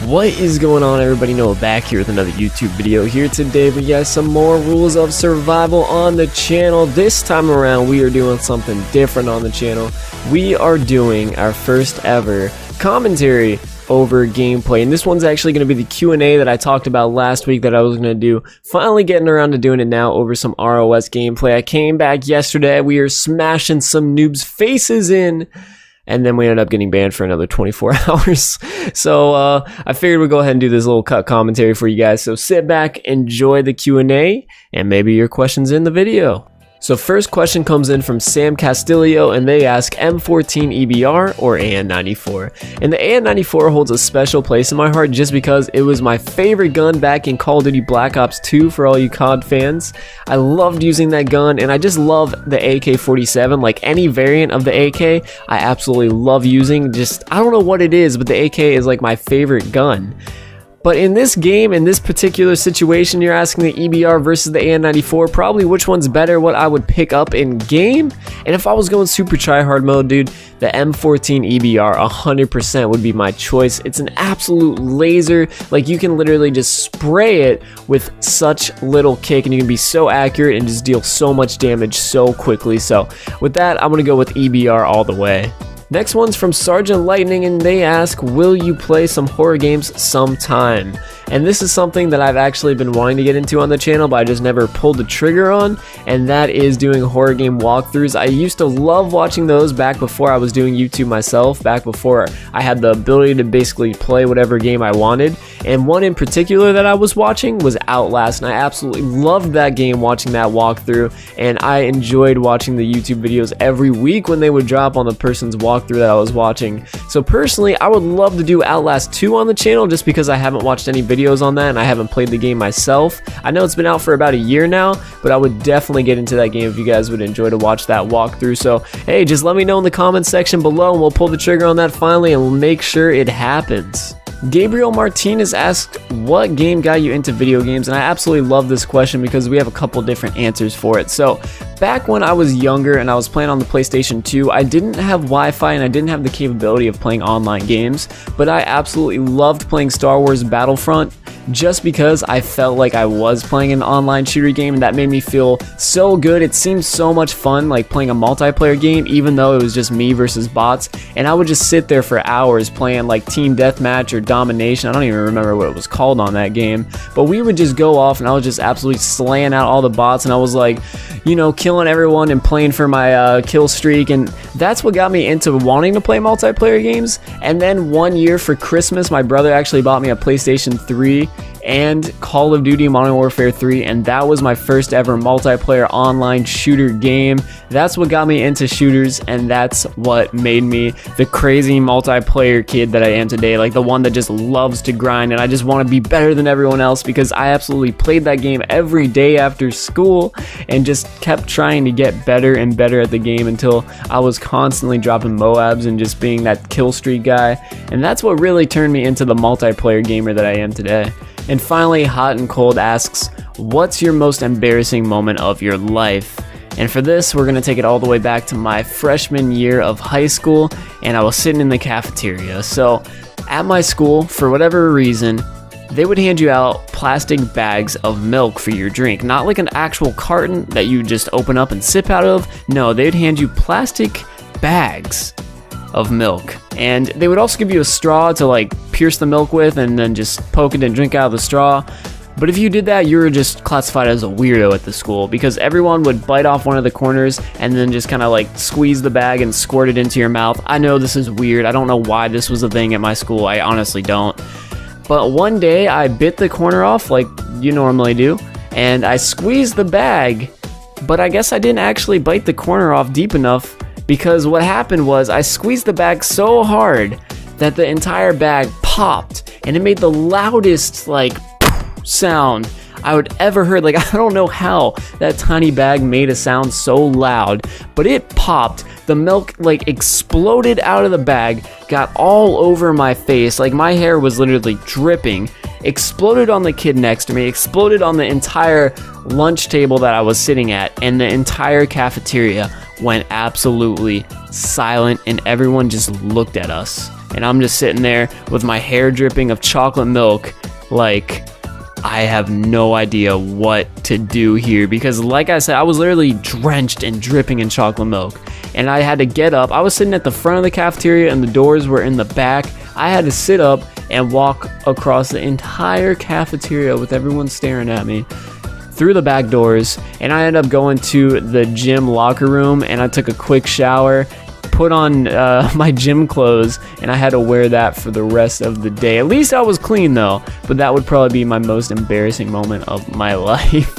What is going on, everybody? Noah back here with another YouTube video. Here today we got some more rules of survival on the channel. This time around we are doing something different on the channel. We are doing our first ever commentary over gameplay, and this one's actually going to be the Q&A that I talked about last week that I was going to do. Finally getting around to doing it now over some ROS gameplay. I came back yesterday, we are smashing some noobs' faces in, and then we ended up getting banned for another 24 hours. So I figured we'd go ahead and do this little cut commentary for you guys. So sit back, enjoy the Q&A, and maybe your questions in the video. So first question comes in from Sam Castillo, and they ask M14 EBR or AN94. And the AN94 holds a special place in my heart just because it was my favorite gun back in Call of Duty Black Ops 2 for all you COD fans. I loved using that gun, and I just love the AK-47. Like any variant of the AK, I absolutely love using. Just, I don't know what it is, but the AK is like my favorite gun. But in this game, in this particular situation, you're asking the EBR versus the AN94, probably which one's better, what I would pick up in game. And if I was going super tryhard mode, dude, the M14 EBR 100% would be my choice. It's an absolute laser. Like, you can literally just spray it with such little kick, and you can be so accurate and just deal so much damage so quickly. So with that, I'm going to go with EBR all the way. Next one's from Sergeant Lightning, and they ask, will you play some horror games sometime? And this is something that I've actually been wanting to get into on the channel, but I just never pulled the trigger on, and that is doing horror game walkthroughs. I used to love watching those back before I was doing YouTube myself, back before I had the ability to basically play whatever game I wanted. And one in particular that I was watching was Outlast, and I absolutely loved that game, watching that walkthrough, and I enjoyed watching the YouTube videos every week when they would drop on the person's walkthrough that I was watching. So personally, I would love to do Outlast 2 on the channel just because I haven't watched any videos on that and I haven't played the game myself. I know it's been out for about a year now, but I would definitely get into that game if you guys would enjoy to watch that walkthrough. So hey, just let me know in the comments section below and we'll pull the trigger on that finally and we'll make sure it happens. Gabriel Martinez asked, what game got you into video games? And I absolutely love this question because we have a couple different answers for it. So back when I was younger and I was playing on the PlayStation 2, I didn't have Wi-Fi and I didn't have the capability of playing online games, but I absolutely loved playing Star Wars Battlefront just because I felt like I was playing an online shooter game, and that made me feel so good. It seemed so much fun, like playing a multiplayer game, even though it was just me versus bots, and I would just sit there for hours playing like Team Deathmatch or Domination. I don't even remember what it was called on that game, but we would just go off and I was just absolutely slaying out all the bots, and I was like, you know, killing everyone and playing for my kill streak, and that's what got me into wanting to play multiplayer games. And then one year for Christmas, my brother actually bought me a PlayStation 3 and Call of Duty Modern Warfare 3, and that was my first ever multiplayer online shooter game. That's what got me into shooters, and that's what made me the crazy multiplayer kid that I am today, like the one that just loves to grind and I just want to be better than everyone else, because I absolutely played that game every day after school and just kept trying to get better and better at the game until I was constantly dropping Moabs and just being that kill streak guy, and that's what really turned me into the multiplayer gamer that I am today. And finally, Hot and Cold asks, what's your most embarrassing moment of your life? And for this, we're going to take it all the way back to my freshman year of high school, and I was sitting in the cafeteria. So at my school, for whatever reason, they would hand you out plastic bags of milk for your drink. Not like an actual carton that you just open up and sip out of. No, they'd hand you plastic bags of milk, and they would also give you a straw to like pierce the milk with and then just poke it and drink out of the straw. But if you did that, you were just classified as a weirdo at the school, because everyone would bite off one of the corners and then just kind of like squeeze the bag and squirt it into your mouth. I know this is weird. I don't know why this was a thing at my school. I honestly don't. But one day I bit the corner off like you normally do, and I squeezed the bag, but I guess I didn't actually bite the corner off deep enough, because what happened was I squeezed the bag so hard that the entire bag popped, and it made the loudest like sound I would ever heard. Like, I don't know how that tiny bag made a sound so loud, but it popped. The milk like exploded out of the bag, got all over my face, like my hair was literally dripping, exploded on the kid next to me, exploded on the entire lunch table that I was sitting at, and the entire cafeteria went absolutely silent, and everyone just looked at us. and I'm just sitting there with my hair dripping of chocolate milk, like I have no idea what to do here, because like I said, I was literally drenched and dripping in chocolate milk, and I had to get up. I was sitting at the front of the cafeteria and the doors were in the back. I had to sit up and walk across the entire cafeteria with everyone staring at me through the back doors, and I ended up going to the gym locker room and I took a quick shower, put on my gym clothes, and I had to wear that for the rest of the day. At least I was clean though, but that would probably be my most embarrassing moment of my life.